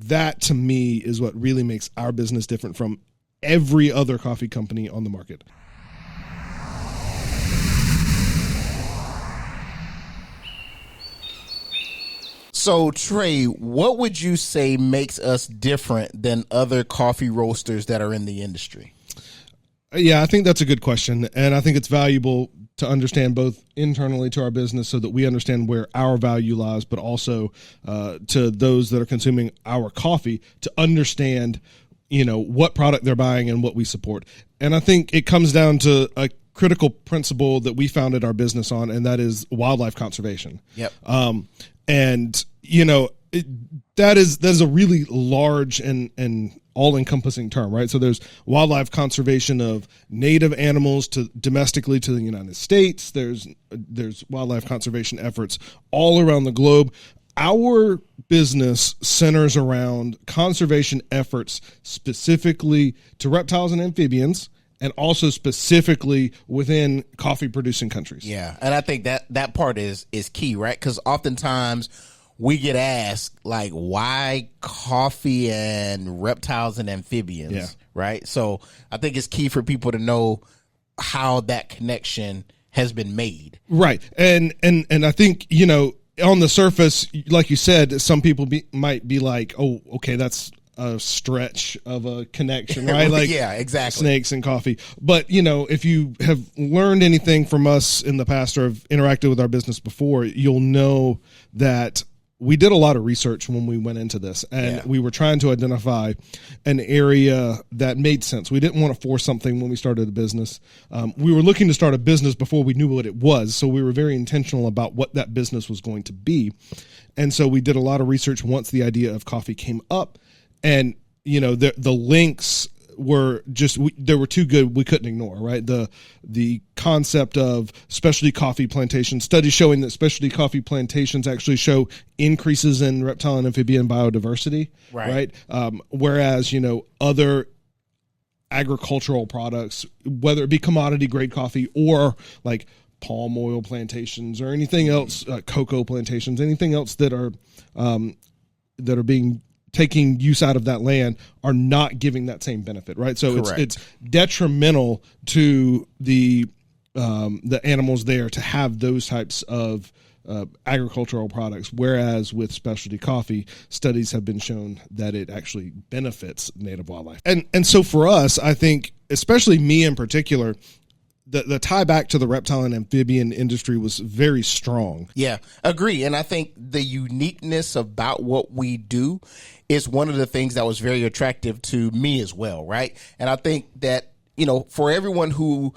that to me is what really makes our business different from every other coffee company on the market. So, Trey, what would you say makes us different than other coffee roasters that are in the industry? Yeah, I think that's a good question. And I think it's valuable to understand both internally to our business so that we understand where our value lies, but also to those that are consuming our coffee to understand, what product they're buying and what we support. And I think it comes down to a critical principle that we founded our business on, and that is wildlife conservation. Yep. That is a really large and all-encompassing term, right? So there's wildlife conservation of native animals to domestically to the United States. There's wildlife conservation efforts all around the globe. Our business centers around conservation efforts specifically to reptiles and amphibians, and also specifically within coffee-producing countries. Yeah, and I think that part is key, right? Because oftentimes we get asked, like, why coffee and reptiles and amphibians, right? So I think it's key for people to know how that connection has been made. Right, and I think, on the surface, like you said, some people might be like, oh, okay, that's a stretch of a connection, right? Like, yeah, exactly. Snakes and coffee. But, if you have learned anything from us in the past or have interacted with our business before, you'll know that we did a lot of research when we went into this, and we were trying to identify an area that made sense. We didn't want to force something when we started the business. We were looking to start a business before we knew what it was, so we were very intentional about what that business was going to be. And so we did a lot of research once the idea of coffee came up, and the links were just they were too good, we couldn't ignore, right? The concept of specialty coffee plantations, studies showing that specialty coffee plantations actually show increases in reptile and amphibian biodiversity, right? Whereas other agricultural products, whether it be commodity grade coffee or like palm oil plantations or anything else, cocoa plantations, anything else that are taking use out of that land are not giving that same benefit, right? So it's detrimental to the animals there to have those types of agricultural products, whereas with specialty coffee, studies have been shown that it actually benefits native wildlife. And so for us, I think, especially me in particular, the tie back to the reptile and amphibian industry was very strong. Yeah, agree. And I think the uniqueness about what we do is one of the things that was very attractive to me as well, right? And I think that, for everyone who,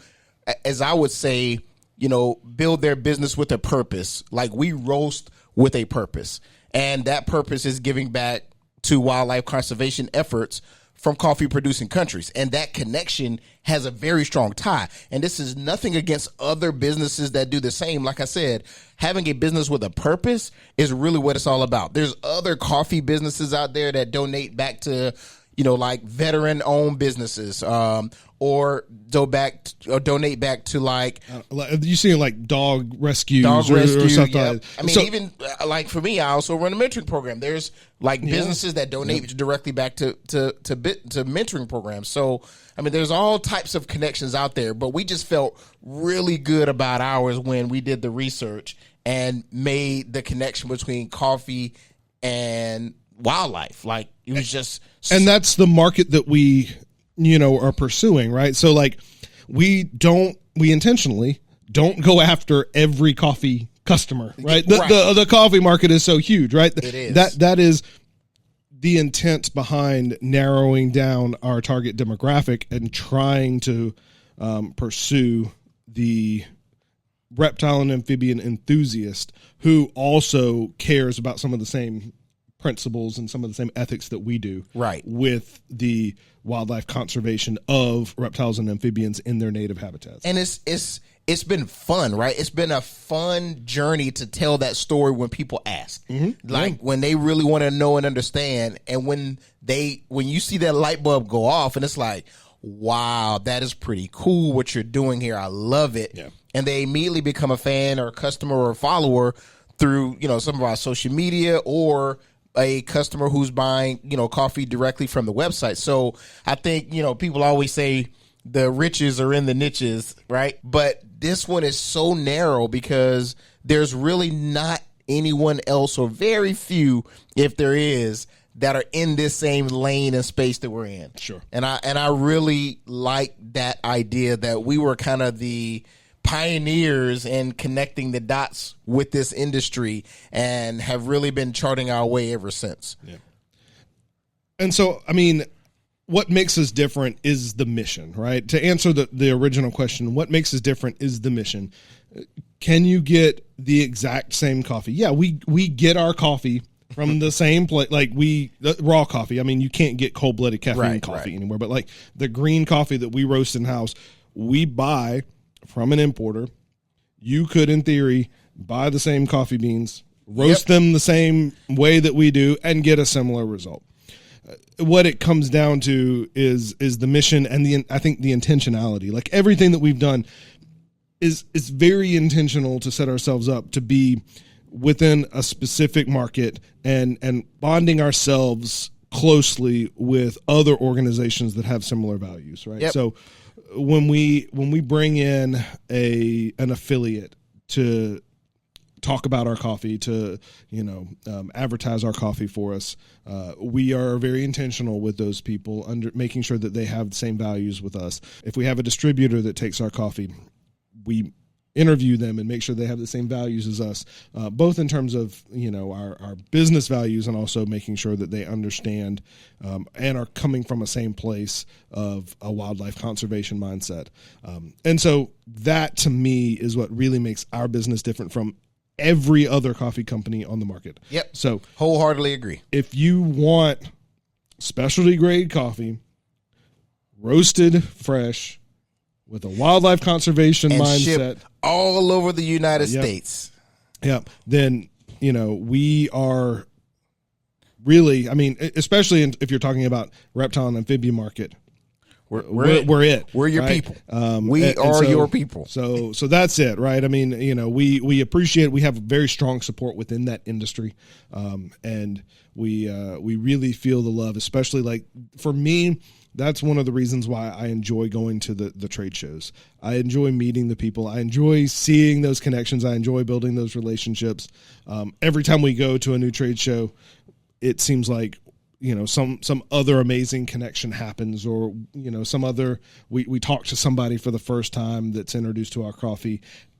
as I would say, build their business with a purpose, like we roast with a purpose. And that purpose is giving back to wildlife conservation efforts from coffee producing countries. And that connection has a very strong tie. And this is nothing against other businesses that do the same. Like I said, having a business with a purpose is really what it's all about. There's other coffee businesses out there that donate back to, like veteran owned businesses, or donate back to like you see like dog rescues or something. Yep. I mean, even like for me, I also run a mentoring program. There's like businesses that donate directly back to mentoring programs. So I mean, there's all types of connections out there, but we just felt really good about ours when we did the research and made the connection between coffee and wildlife. Like it was just, and that's the market that we are pursuing, right? So like we intentionally don't go after every coffee customer, right? The coffee market is so huge, right? It is. That is the intent behind narrowing down our target demographic and trying to pursue the reptile and amphibian enthusiast who also cares about some of the same principles and some of the same ethics that we do, right, with the wildlife conservation of reptiles and amphibians in their native habitats. And it's been fun, right? It's been a fun journey to tell that story when people ask, when they really want to know and understand, and when you see that light bulb go off, and it's like, wow, that is pretty cool what you're doing here. I love it. Yeah. And they immediately become a fan or a customer or a follower through some of our social media or a customer who's buying, coffee directly from the website. So I think, people always say the riches are in the niches, right? But this one is so narrow because there's really not anyone else, or very few, if there is, that are in this same lane and space that we're in. Sure. And I really like that idea that we were kind of the pioneers in connecting the dots with this industry and have really been charting our way ever since. Yeah. And so, I mean, what makes us different is the mission, right? To answer the original question, what makes us different is the mission. Can you get the exact same coffee? Yeah, we get our coffee from the same place, like raw coffee. I mean, you can't get Cold Blooded Caffeine coffee anywhere, but like the green coffee that we roast in house, we buy from an importer. You could, in theory, buy the same coffee beans, roast them the same way that we do, and get a similar result. What it comes down to is the mission and I think the intentionality. Like everything that we've done is very intentional to set ourselves up to be within a specific market and bonding ourselves closely with other organizations that have similar values, right? Yep. So when we bring in an affiliate to talk about our coffee, to advertise our coffee for us, we are very intentional with those people, making sure that they have the same values with us. If we have a distributor that takes our coffee, we interview them and make sure they have the same values as us, both in terms of our business values and also making sure that they understand and are coming from a same place of a wildlife conservation mindset. And so that to me is what really makes our business different from every other coffee company on the market. Yep. So wholeheartedly agree. If you want specialty grade coffee, roasted fresh, with a wildlife conservation and mindset, all over the United States. Yeah. Then, we are really, I mean, especially if you're talking about reptile and amphibian market, we're it. We're your right? people. We are your people. So that's it, right? I mean, we appreciate, we have very strong support within that industry. And we really feel the love, especially like for me. That's one of the reasons why I enjoy going to the trade shows. I enjoy meeting the people. I enjoy seeing those connections. I enjoy building those relationships. Every time we go to a new trade show, it seems like some other amazing connection happens, or some other we talk to somebody for the first time that's introduced to our coffee,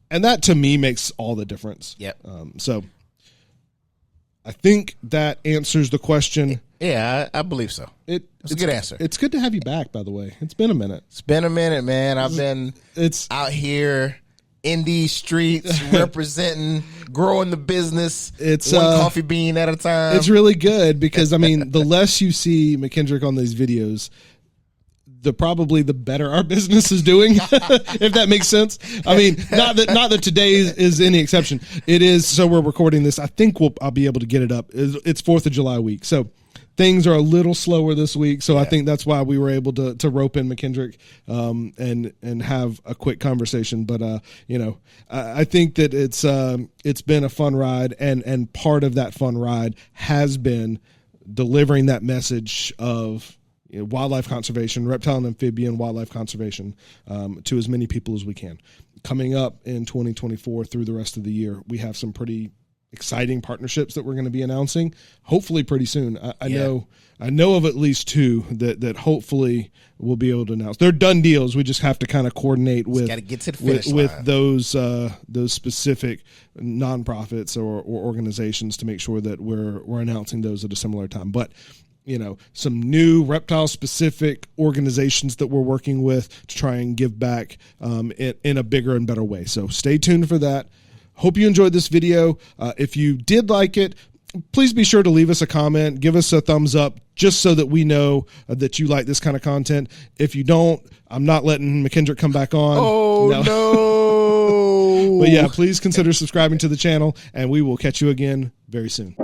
and that to me makes all the difference. Yep. So I think that answers the question. Yeah, I believe so. It's a good answer. It's good to have you back, by the way. It's been a minute. It's been a minute, man. I've been out here in these streets representing, growing the business. It's one coffee bean at a time. It's really good because, I mean, the less you see McKendrick on these videos, probably the better our business is doing, if that makes sense. I mean, not that today is any exception. It is. So we're recording this. I think I'll be able to get it up. It's 4th of July week. So things are a little slower this week. So I think that's why we were able to rope in McKendrick, and have a quick conversation. But, I think that it's been a fun ride, and part of that fun ride has been delivering that message of wildlife conservation, reptile and amphibian wildlife conservation, to as many people as we can. Coming up in 2024 through the rest of the year, we have some pretty exciting partnerships that we're going to be announcing, hopefully pretty soon. I know of at least 2 that hopefully we'll be able to announce. They're done deals. We just have to kind of coordinate with those specific nonprofits or organizations to make sure that we're announcing those at a similar time. But some new reptile specific organizations that we're working with to try and give back in a bigger and better way. So stay tuned for that. Hope you enjoyed this video. If you did like it, please be sure to leave us a comment, give us a thumbs up, just so that we know that you like this kind of content. If you don't, I'm not letting McKendrick come back on. Oh, no. But yeah, please consider subscribing to the channel, and we will catch you again very soon.